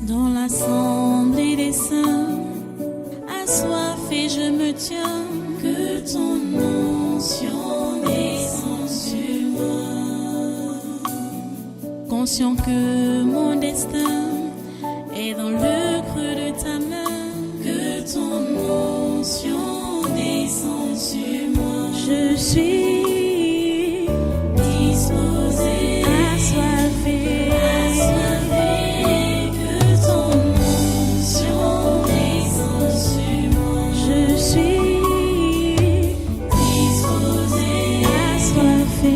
Dans l'assemblée des saints, assoiffé je me tiens, que ton onction descende sur moi. Conscient que mon destin est dans le creux de ta main, que ton onction descende sur moi. Je suis disposé, assoiffé, que ton onction descende sur moi. Je suis disposé, assoiffé,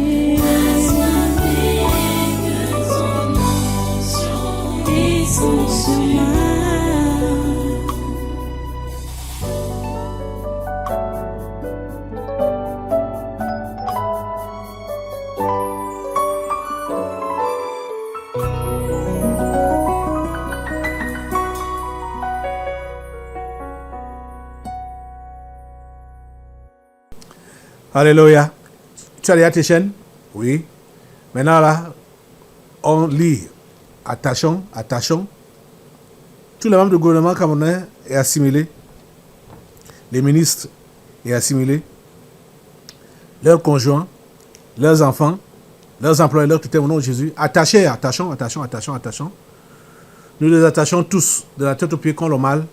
que ton onction descende sur moi. Alléluia. Tu as déjà tes chaînes? Oui. Maintenant là, on lit. Attachons. Tous les membres du gouvernement camerounais est assimilé. Les ministres est assimilé. Leurs conjoints, leurs enfants, leurs employés, leurs tutelles au nom de Jésus. Attachés, attachons. Nous les attachons tous, de la tête aux pieds, contre le mal,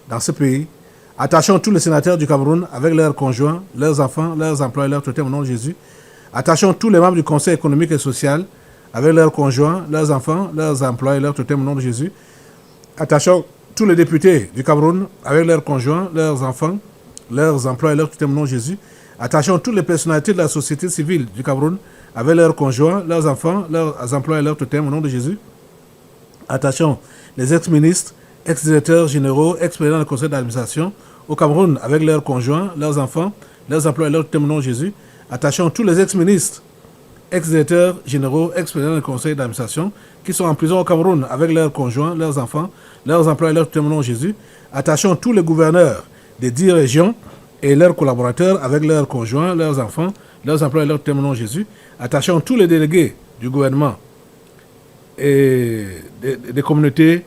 dans ce pays. Attachons tous les sénateurs du Cameroun avec leurs conjoints, leurs enfants, leurs employés, leurs tutelles au nom de Jésus. Attachons tous les membres du Conseil économique et social avec leurs conjoints, leurs enfants, leurs employés, leurs tutelles au nom de Jésus. Attachons tous les députés du Cameroun avec leurs conjoints, leurs enfants, leurs employés, leurs tutelles au nom de Jésus. Attachons toutes les personnalités de la société civile du Cameroun avec leurs conjoints, leurs enfants, leurs employés, leurs tutelles au nom de Jésus. Attachons les ex-ministres, ex-directeurs généraux, ex-présidents du conseil d'administration au Cameroun avec leurs conjoints, leurs enfants, leurs employés, leurs tutelles au nom de Jésus. Attachons tous les ex-ministres, ex-directeurs généraux, ex-présidents du conseil d'administration qui sont en prison au Cameroun avec leurs conjoints, leurs enfants, leurs employés, leurs tutelles au nom de Jésus. Attachons tous les gouverneurs des 10 régions et leurs collaborateurs avec leurs conjoints, leurs enfants, leurs employés, leurs tutelles au nom de Jésus. Attachons tous les délégués du gouvernement et des communautés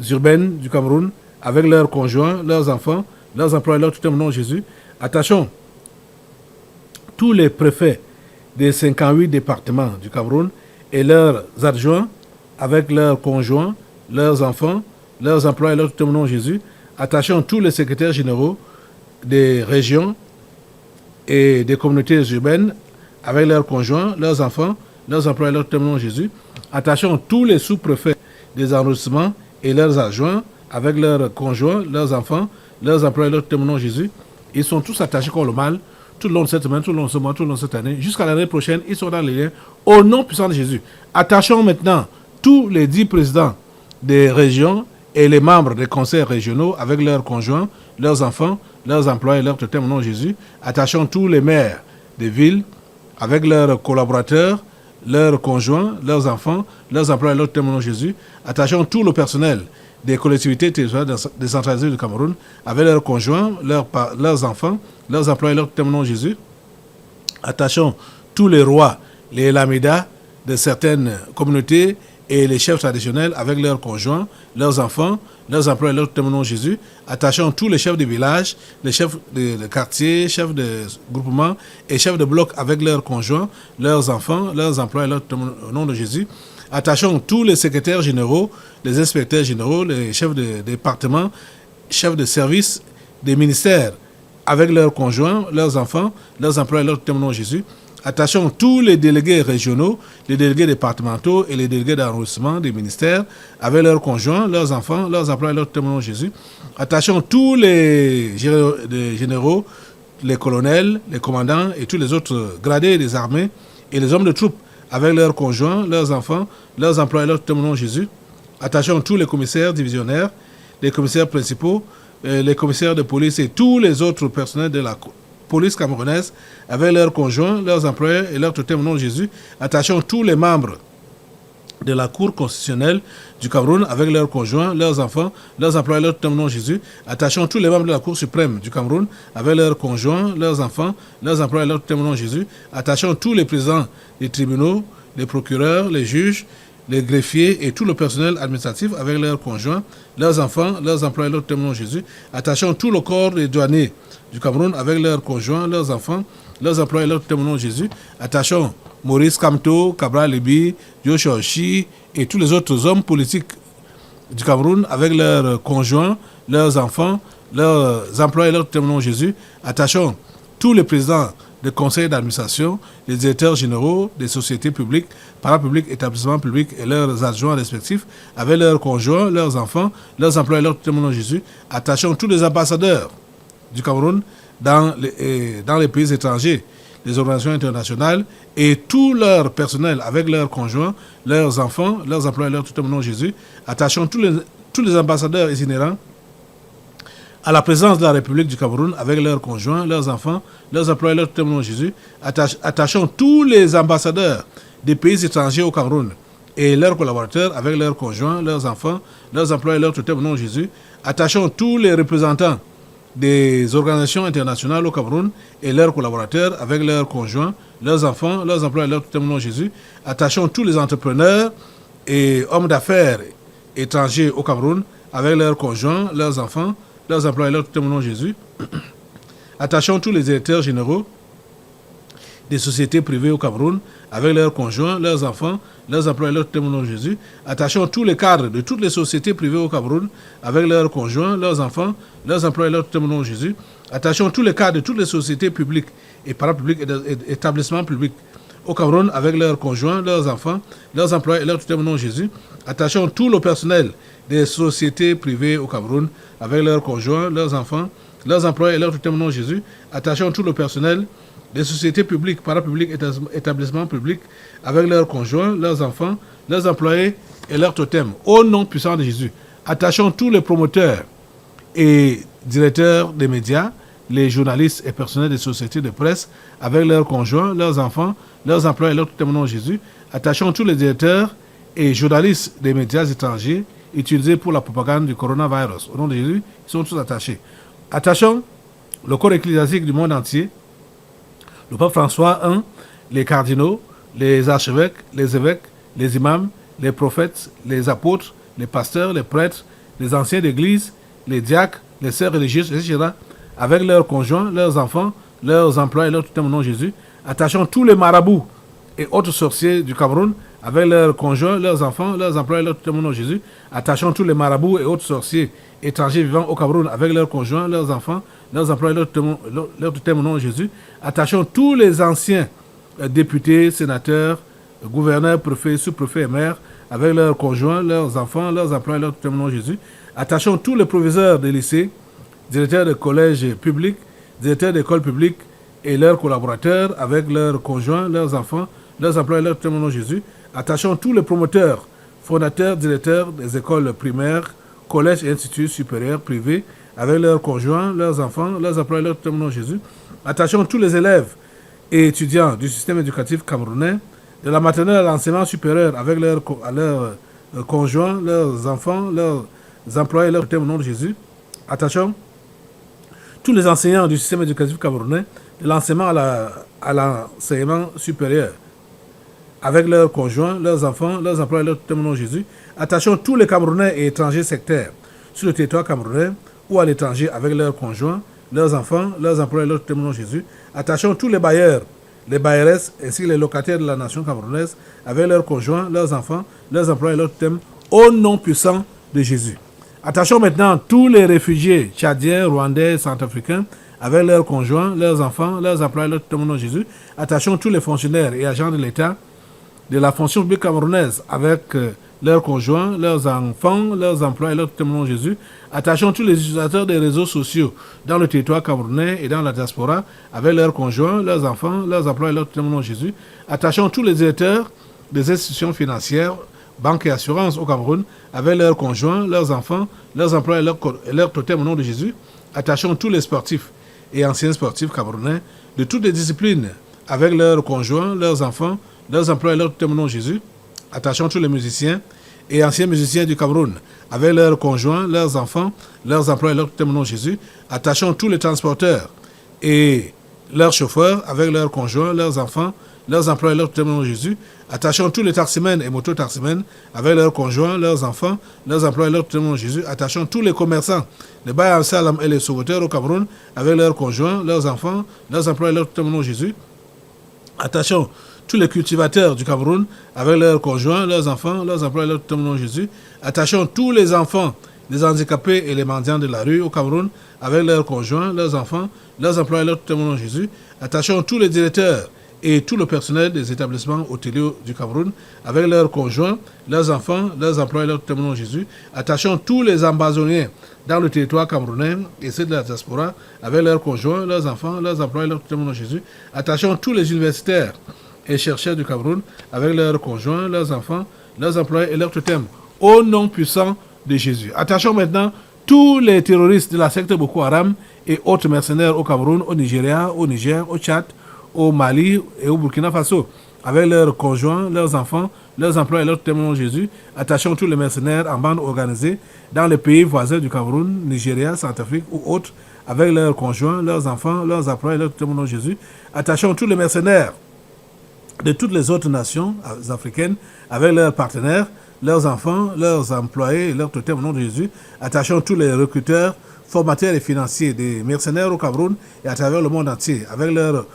urbaines du Cameroun avec leurs conjoints, leurs enfants, leurs employés, leurs tutelles au nom de Jésus. Attachons tous les préfets des 58 départements du Cameroun et leurs adjoints avec leurs conjoints, leurs enfants, leurs employés, leurs tutelles au nom de Jésus. Attachons tous les secrétaires généraux des régions et des communautés urbaines avec leurs conjoints, leurs enfants, leurs employés, leurs tutelles au nom de Jésus. Attachons tous les sous-préfets des arrondissements et leurs adjoints avec leurs conjoints, leurs enfants, leurs employés, leurs tutelles au nom de Jésus. Ils sont tous attachés contre le mal tout le long de cette semaine, tout le long de ce mois, tout le long de cette année. Jusqu'à l'année prochaine, ils sont dans les liens au nom puissant de Jésus. Attachons maintenant tous les 10 présidents des régions et les membres des conseils régionaux avec leurs conjoints, leurs enfants, leurs employés, leurs tutelles au nom de Jésus. Attachons tous les maires des villes avec leurs collaborateurs, leurs conjoints, leurs enfants, leurs employés, leurs tutelles au nom de Jésus. Attachons tout le personnel des collectivités territoriales décentralisées du Cameroun avec leurs conjoints, leurs enfants, leurs employés, leurs tutelles au nom de Jésus. Attachons tous les rois, les lamidas de certaines communautés et les chefs traditionnels avec leurs conjoints, leurs enfants, leurs employés, leurs tutelles au nom de Jésus. Attachons tous les chefs de village, les chefs de quartier, chefs de groupement et chefs de bloc avec leurs conjoints, leurs enfants, leurs employés, leurs tutelles au nom de Jésus. Attachons tous les secrétaires généraux, les inspecteurs généraux, les chefs de département, chefs de service, des ministères avec leurs conjoints, leurs enfants, leurs employés, leurs tutelles au nom de Jésus. Attachons tous les délégués régionaux, les délégués départementaux et les délégués d'arrondissement des ministères avec leurs conjoints, leurs enfants, leurs employés, leurs tutelles au nom de Jésus. Attachons tous les généraux, les colonels, les commandants et tous les autres gradés des armées et les hommes de troupes avec leurs conjoints, leurs enfants, leurs employés, leurs tutelles au nom de Jésus. Attachons tous les commissaires divisionnaires, les commissaires principaux, les commissaires de police et tous les autres personnels de la police camerounaise avec leurs conjoints, leurs employés et leurs tutelles au nom de Jésus. Attachons tous les membres de la Cour constitutionnelle du Cameroun avec leurs conjoints, leurs enfants, leurs employés, leurs tutelles au nom de Jésus. Attachons tous les membres de la Cour suprême du Cameroun avec leurs conjoints, leurs enfants, leurs employés, leurs tutelles au nom de Jésus. Attachons tous les présidents des tribunaux, les procureurs, les juges les greffiers et tout le personnel administratif avec leurs conjoints, leurs enfants, leurs employés, leurs témoins de Jésus. Attachons tout le corps des douaniers du Cameroun avec leurs conjoints, leurs enfants, leurs employés, leurs témoins de Jésus. Attachons Maurice Kamto, Cabral Libi, Joshua Oshi et tous les autres hommes politiques du Cameroun avec leurs conjoints, leurs enfants, leurs employés, leurs témoins de Jésus. Attachons tous les présidents des conseils d'administration, les directeurs généraux des sociétés publiques, parapubliques, établissements publics et leurs adjoints respectifs, avec leurs conjoints, leurs enfants, leurs employés, leurs témoins de Jésus. Attachons tous les ambassadeurs du Cameroun dans les pays étrangers, les organisations internationales et tout leur personnel avec leurs conjoints, leurs enfants, leurs employés, leurs témoins de Jésus. Attachons tous les ambassadeurs itinérants à la présence de la République du Cameroun avec leurs conjoints, leurs enfants, leurs employés, leurs témoins de Jésus. Attachons tous les ambassadeurs des pays étrangers au Cameroun et leurs collaborateurs avec leurs conjoints, leurs enfants, leurs employés, leurs témoins de Jésus. Attachons tous les représentants des organisations internationales au Cameroun et leurs collaborateurs avec leurs conjoints, leurs enfants, leurs employés, leurs témoins de Jésus. Attachons tous les entrepreneurs et hommes d'affaires étrangers au Cameroun avec leurs conjoints, leurs enfants, leurs employés, leurs témoins de Jésus. Attachons tous les directeurs généraux des sociétés privées au Cameroun avec leurs conjoints, leurs enfants, leurs employés, leurs témoins de Jésus. Attachons tous les cadres de toutes les sociétés privées au Cameroun avec leurs conjoints, leurs enfants, leurs employés, leurs témoins de Jésus. Attachons tous les cadres de toutes les sociétés publiques et parapubliques et établissements publics au Cameroun avec leurs conjoints, leurs enfants, leurs employés et leurs témoins de Jésus. Attachons tout le personnel des sociétés privées au Cameroun avec leurs conjoints, leurs enfants, leurs employés et leurs témoins de Jésus. Attachons tout le personnel des sociétés publiques, parapubliques et établissements publics avec leurs conjoints, leurs enfants, leurs employés et leurs totems. Au nom puissant de Jésus, attachons tous les promoteurs et directeurs des médias, les journalistes et personnels des sociétés de presse avec leurs conjoints, leurs enfants, leurs employés et leurs témoins de Jésus. Attachons tous les directeurs et journalistes des médias étrangers utilisés pour la propagande du coronavirus. Au nom de Jésus, ils sont tous attachés. Attachons le corps ecclésiastique du monde entier, le pape François I, les cardinaux, les archevêques, les évêques, les imams, les prophètes, les apôtres, les pasteurs, les prêtres, les anciens d'église, les diacres, les sœurs religieuses, etc., avec leurs conjoints, leurs enfants, leurs employés, leurs témoins de Jésus. Attachons tous les marabouts et autres sorciers du Cameroun avec leurs conjoints, leurs enfants, leurs employés, leurs témoins de Jésus. Attachons tous les marabouts et autres sorciers étrangers vivant au Cameroun avec leurs conjoints, leurs enfants, leurs employés, leurs témoins de Jésus. Attachons tous les anciens députés, sénateurs, gouverneurs, préfets, sous-préfets et maires avec leurs conjoints, leurs enfants, leurs employés, leurs témoins de Jésus. Attachons tous les proviseurs des lycées, directeurs de collèges publics, directeurs d'écoles publiques et leurs collaborateurs avec leurs conjoints, leurs enfants, leurs employés, leurs témoins de Jésus. Attachons tous les promoteurs, fondateurs, directeurs des écoles primaires, collèges et instituts supérieurs privés avec leurs conjoints, leurs enfants, leurs employés, leurs témoins de Jésus. Attachons tous les élèves et étudiants du système éducatif camerounais, de la maternelle à l'enseignement supérieur avec leurs conjoints, leurs enfants, leurs employés, leurs témoins de Jésus. Attachons tous les enseignants du système éducatif camerounais, de l'enseignement à l'enseignement supérieur, avec leurs conjoints, leurs enfants, leurs employés, leurs témoins de Jésus. Attachons tous les Camerounais et étrangers sectaires sur le territoire camerounais ou à l'étranger avec leurs conjoints, leurs enfants, leurs employés, leurs témoins de Jésus. Attachons tous les bailleurs, les bailleresses ainsi que les locataires de la nation camerounaise avec leurs conjoints, leurs enfants, leurs employés, leurs témoins, au nom puissant de Jésus. Attachons maintenant tous les réfugiés tchadiens, rwandais, centrafricains avec leurs conjoints, leurs enfants, leurs employés, leurs témoins de Jésus. Attachons tous les fonctionnaires et agents de l'État de la fonction publique camerounaise avec leurs conjoints, leurs enfants, leurs employés, leurs témoins de Jésus. Attachons tous les utilisateurs des réseaux sociaux dans le territoire camerounais et dans la diaspora avec leurs conjoints, leurs enfants, leurs employés, leurs témoins de Jésus. Attachons tous les directeurs des institutions financières, banques et assurances au Cameroun avec leurs conjoints, leurs enfants, leurs employés et leurs totems au nom de Jésus. Attachons tous les sportifs et anciens sportifs camerounais de toutes les disciplines avec leurs conjoints, leurs enfants, leurs employés et leurs témoins de Jésus. Attachons tous les musiciens et anciens musiciens du Cameroun avec leurs conjoints, leurs enfants, leurs employés et leurs témoins de Jésus. Attachons tous les transporteurs et leurs chauffeurs avec leurs conjoints, leurs enfants, leurs employés, leurs tutelles au nom de Jésus. Attachons tous les taximens et mototaximens avec leurs conjoints, leurs enfants, leurs employés, leurs tutelles au nom de Jésus. Attachons tous les commerçants, les Baye Salam et les sauveteurs au Cameroun avec leurs conjoints, leurs enfants, leurs employés, leurs tutelles au nom de Jésus. Attachons tous les cultivateurs du Cameroun avec leurs conjoints, leurs enfants, leurs employés, leurs tutelles au nom de Jésus. Attachons tous les enfants, les handicapés et les mendiants de la rue au Cameroun avec leurs conjoints, leurs enfants, leurs employés, leurs tutelles au nom de Jésus. Attachons tous les directeurs et tout le personnel des établissements hôteliers du Cameroun avec leurs conjoints, leurs enfants, leurs employés, leurs tutelles au nom de Jésus. Attachons tous les ambazoniens dans le territoire camerounais et ceux de la diaspora avec leurs conjoints, leurs enfants, leurs employés, leurs tutelles au nom de Jésus. Attachons tous les universitaires et chercheurs du Cameroun avec leurs conjoints, leurs enfants, leurs employés et leurs tutelles au nom puissant de Jésus. Attachons maintenant tous les terroristes de la secte Boko Haram et autres mercenaires au Cameroun, au Nigeria, au Niger, au Tchad, au Mali et au Burkina Faso, avec leurs conjoints, leurs enfants, leurs employés et leurs témoins de Jésus. Attachons tous les mercenaires en bande organisée dans les pays voisins du Cameroun, Nigeria, Centrafrique ou autres, avec leurs conjoints, leurs enfants, leurs employés et leurs témoins de Jésus. Attachons tous les mercenaires de toutes les autres nations africaines, avec leurs partenaires, leurs enfants, leurs employés et leurs totems au nom de Jésus. Attachons tous les recruteurs, formateurs et financiers des mercenaires au Cameroun et à travers le monde entier, avec leurs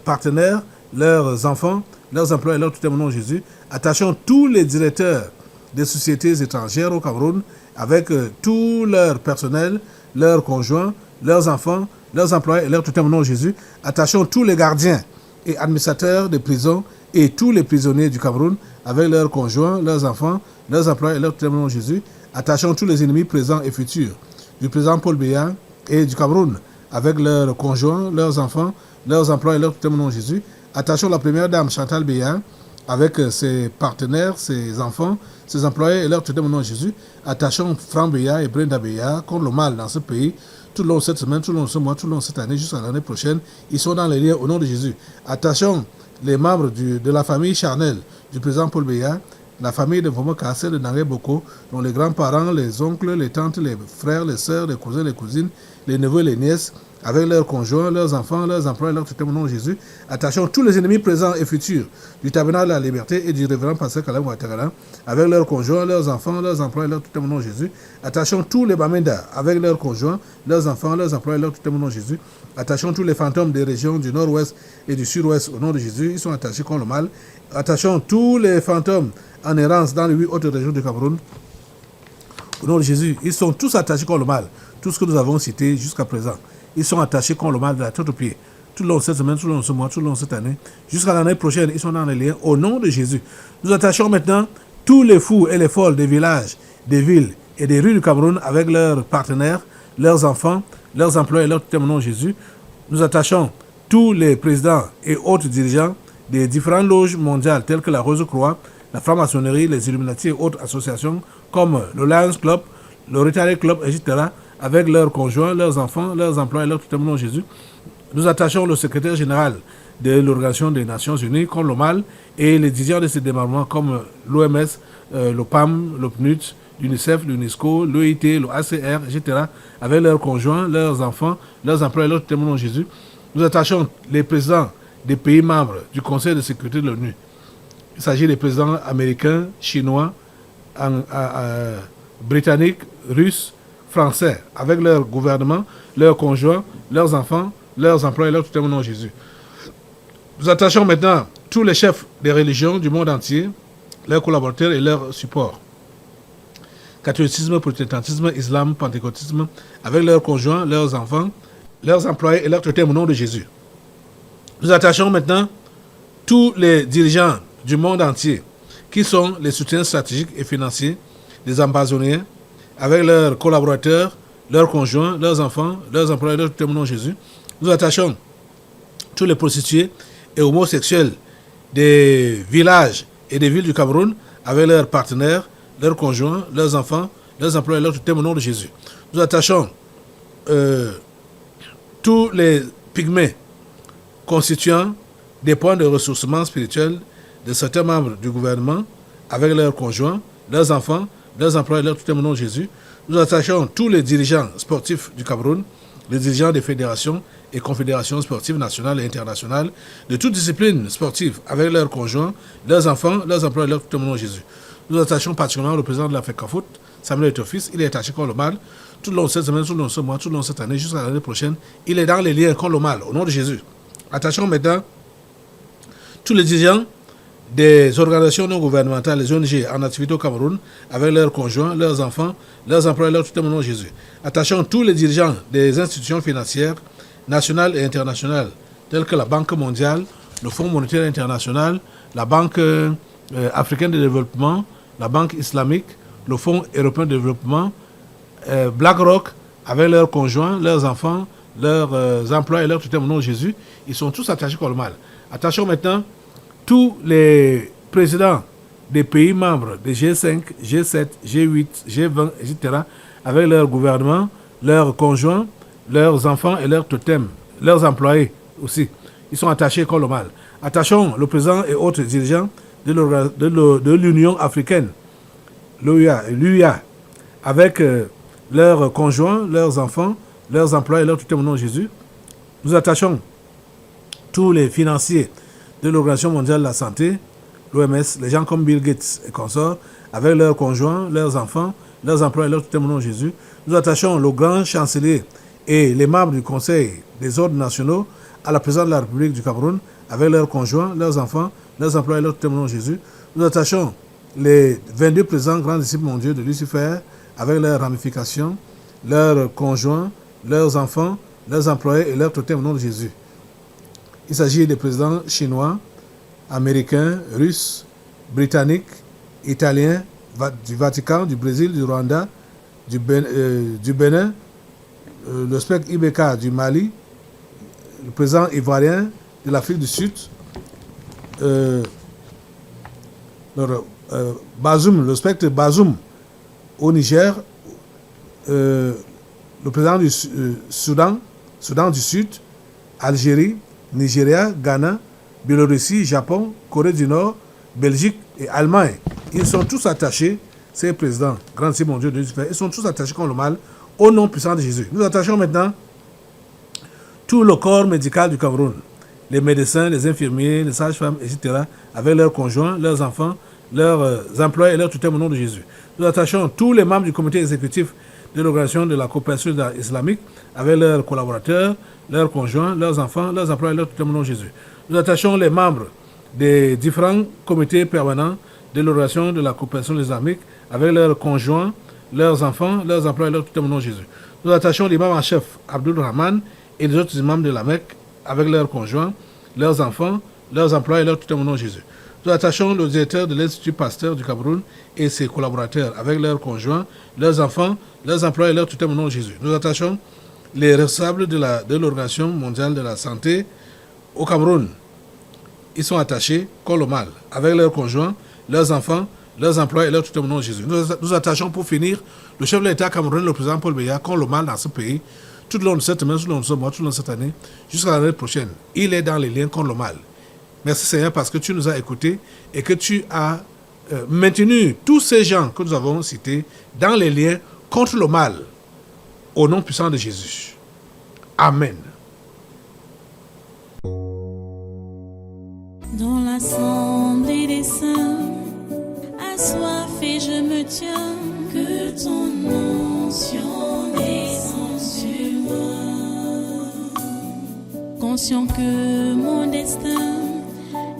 partenaires, leurs enfants, leurs employés et leurs totems au nom de Jésus. Attachons tous les directeurs des sociétés étrangères au Cameroun, avec tout leur personnel, leurs conjoints, leurs enfants, leurs employés et leurs totems au nom de Jésus. Attachons tous les gardiens et administrateurs des prisons et tous les prisonniers du Cameroun, avec leurs conjoints, leurs enfants, leurs employés et leurs tutelles au nom de Jésus. Attachons tous les ennemis présents et futurs du président Paul Biya et du Cameroun, avec leurs conjoints, leurs enfants, leurs employés et leurs tutelles au nom de Jésus. Attachons la première dame Chantal Biya, avec ses partenaires, ses enfants, ses employés et leurs tutelles au nom de Jésus. Attachons Franck Biya et Brenda Biya contre le mal dans ce pays, tout le long de cette semaine, tout le long de ce mois, tout le long de cette année, jusqu'à l'année prochaine. Ils sont dans les liens au nom de Jésus. Attachons les membres de la famille charnelle du président Paul Biya, la famille de Vomo Kassé, de Nangé Boko, dont les grands-parents, les oncles, les tantes, les frères, les sœurs, les cousins, les cousines, les neveux, les nièces, avec leurs conjoints, leurs enfants, leurs employés, leurs tutelles au nom de Jésus. Attachons tous les ennemis présents et futurs du tabernacle de la liberté et du révérend pasteur Kalem Ouattara, avec leurs conjoints, leurs enfants, leurs employés, leurs tutelles au nom de Jésus. Attachons tous les Bamenda, avec leurs conjoints, leurs enfants, leurs employés, leurs tutelles au nom de Jésus. Attachons tous les fantômes des régions du nord-ouest et du sud-ouest au nom de Jésus. Ils sont attachés contre le mal. Attachons tous les fantômes en errance dans les 8 autres régions du Cameroun au nom de Jésus. Ils sont tous attachés contre le mal. Tout ce que nous avons cité jusqu'à présent. Ils sont attachés contre le mal de la tête aux pieds. Tout le long de cette semaine, tout le long de ce mois, tout le long de cette année. Jusqu'à l'année prochaine, ils sont dans les liens au nom de Jésus. Nous attachons maintenant tous les fous et les folles des villages, des villes et des rues du Cameroun avec leurs partenaires, leurs enfants, leurs employés et leurs tutelles au nom de Jésus. Nous attachons tous les présidents et autres dirigeants des différentes loges mondiales telles que la Rose-Croix, la franc-maçonnerie, les Illuminati et autres associations comme le Lions Club, le Rotary Club, etc., avec leurs conjoints, leurs enfants, leurs employés et leurs tutelles au nom de Jésus. Nous attachons le secrétaire général de l'Organisation des Nations Unies contre le mal et les dirigeants de ces démembrements comme l'OMS, le PAM, le PNUD, l'UNICEF, l'UNESCO, l'OIT, le ACR, etc., avec leurs conjoints, leurs enfants, leurs employés et leurs tutelles au nom de Jésus. Nous attachons les présidents des pays membres du Conseil de sécurité de l'ONU. Il s'agit des présidents américains, chinois, britanniques, russes, français, avec leur gouvernement, leurs conjoints, leurs enfants, leurs employés et leurs tutelles au nom de Jésus. Nous attachons maintenant tous les chefs des religions du monde entier, leurs collaborateurs et leurs supports. Catholicisme, protestantisme, islam, pentecôtisme, avec leurs conjoints, leurs enfants, leurs employés et leurs tutelles au nom de Jésus. Nous attachons maintenant tous les dirigeants du monde entier, qui sont les soutiens stratégiques et financiers des ambazoniens, avec leurs collaborateurs, leurs conjoints, leurs enfants, leurs employés, leurs tutelles au nom de Jésus. Nous attachons tous les prostituées et homosexuels des villages et des villes du Cameroun, avec leurs partenaires, leurs conjoints, leurs enfants, leurs employés, leurs tutelles au nom de Jésus. Nous attachons tous les pygmées constituant des points de ressourcement spirituel de certains membres du gouvernement, avec leurs conjoints, leurs enfants, leurs employés, leurs tutelles au nom de Jésus. Nous attachons tous les dirigeants sportifs du Cameroun, les dirigeants des fédérations et confédérations sportives nationales et internationales de toutes disciplines sportives avec leurs conjoints, leurs enfants, leurs emplois et leurs tout au nom de Jésus. Nous attachons particulièrement le président de la FECAFOOT, Samuel Eto'o-Fils. Il est attaché contre le mal tout le long de cette semaine, tout le long de ce mois, tout le long de cette année, jusqu'à l'année prochaine. Il est dans les liens contre le mal, au nom de Jésus. Attachons maintenant tous les dirigeants des organisations non gouvernementales, les ONG en activité au Cameroun, avec leurs conjoints, leurs enfants, leurs emplois et leurs tout au nom de Jésus. Attachons tous les dirigeants des institutions financières nationales et internationales, telles que la Banque mondiale, le Fonds monétaire international, la Banque africaine de développement, la Banque islamique, le Fonds européen de développement, BlackRock, avec leurs conjoints, leurs enfants, leurs emplois et leurs tout au nom de Jésus. Ils sont tous attachés contre le mal. Attachons maintenant tous les présidents des pays membres des G5, G7, G8, G20, etc., avec leurs gouvernements, leurs conjoints, leurs enfants et leurs totems, leurs employés aussi. Ils sont attachés contre le mal. Attachons le président et autres dirigeants de l'Union africaine, l'UIA, avec leurs conjoints, leurs enfants, leurs employés et leurs totems au nom de Jésus. Nous attachons tous les financiers de l'Organisation mondiale de la santé, l'OMS, les gens comme Bill Gates et consorts, avec leurs conjoints, leurs enfants, leurs emplois et leurs tout au nom de Jésus. Nous attachons le grand chancelier et les membres du Conseil des ordres nationaux à la présidence de la République du Cameroun, avec leurs conjoints, leurs enfants, leurs emplois et leurs tout au nom de Jésus. Nous attachons les 22 présidents grands disciples mondiaux de Lucifer, avec leurs ramifications, leurs conjoints, leurs enfants, leurs employés et leurs tout au nom de Jésus. Il s'agit des présidents chinois, américains, russes, britanniques, italiens, du Vatican, du Brésil, du Rwanda, du Bénin, le spectre Ibeka du Mali, le président ivoirien de l'Afrique du Sud, Bazoum, le spectre Bazoum au Niger, le président du Soudan du Sud, Algérie, Nigeria, Ghana, Biélorussie, Japon, Corée du Nord, Belgique et Allemagne. Ils sont tous attachés, ces présidents, grands disciples mondiaux de Lucifer, ils sont tous attachés contre le mal au nom puissant de Jésus. Nous attachons maintenant tout le corps médical du Cameroun, les médecins, les infirmiers, les sages-femmes, etc., avec leurs conjoints, leurs enfants, leurs employés et leurs tutelles au nom de Jésus. Nous attachons tous les membres du comité exécutif de l'Organisation de la coopération islamique, avec leurs collaborateurs, leurs conjoints, leurs enfants, leurs emplois et leurs tutelles au nom de Jésus. Nous attachons les membres des différents comités permanents de l'Organisation de la coopération islamique, avec leurs conjoints, leurs enfants, leurs emplois et leurs tutelles au nom de Jésus. Nous attachons l'imam en chef Abdul Rahman et les autres imams de la Mecque, avec leurs conjoints, leurs enfants, leurs emplois et leurs tutelles au nom de Jésus. Nous attachons le directeur de l'Institut Pasteur du Cameroun et ses collaborateurs, avec leurs conjoints, leurs enfants, leurs emplois et leurs tutelles au nom de Jésus. Nous attachons les responsables de l'Organisation mondiale de la santé au Cameroun. Ils sont attachés contre le mal, avec leurs conjoints, leurs enfants, leurs emplois et leurs tutelles au nom de Jésus. Nous attachons pour finir le chef de l'État camerounais, le président Paul Biya, contre le mal dans ce pays, tout le long de cette semaine, tout le long de ce mois, tout le long de cette année, jusqu'à l'année prochaine. Il est dans les liens contre le mal. Merci Seigneur parce que tu nous as écoutés et que tu as maintenu tous ces gens que nous avons cités dans les liens contre le mal, au nom puissant de Jésus. Amen. Dans l'assemblée des saints, assoiffé je me tiens, que ton onction descende sur moi. Conscient que mon destin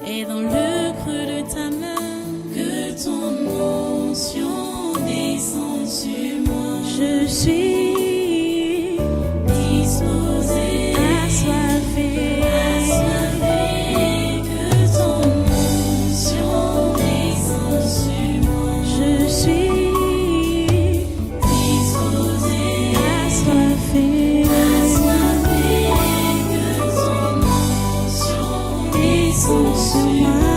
est dans le creux de ta main, que ton onction descende sur moi. Je suis disposé, assoiffé, que ton onction descende sur moi. Je suis disposé, assoiffé, que ton onction descende sur moi.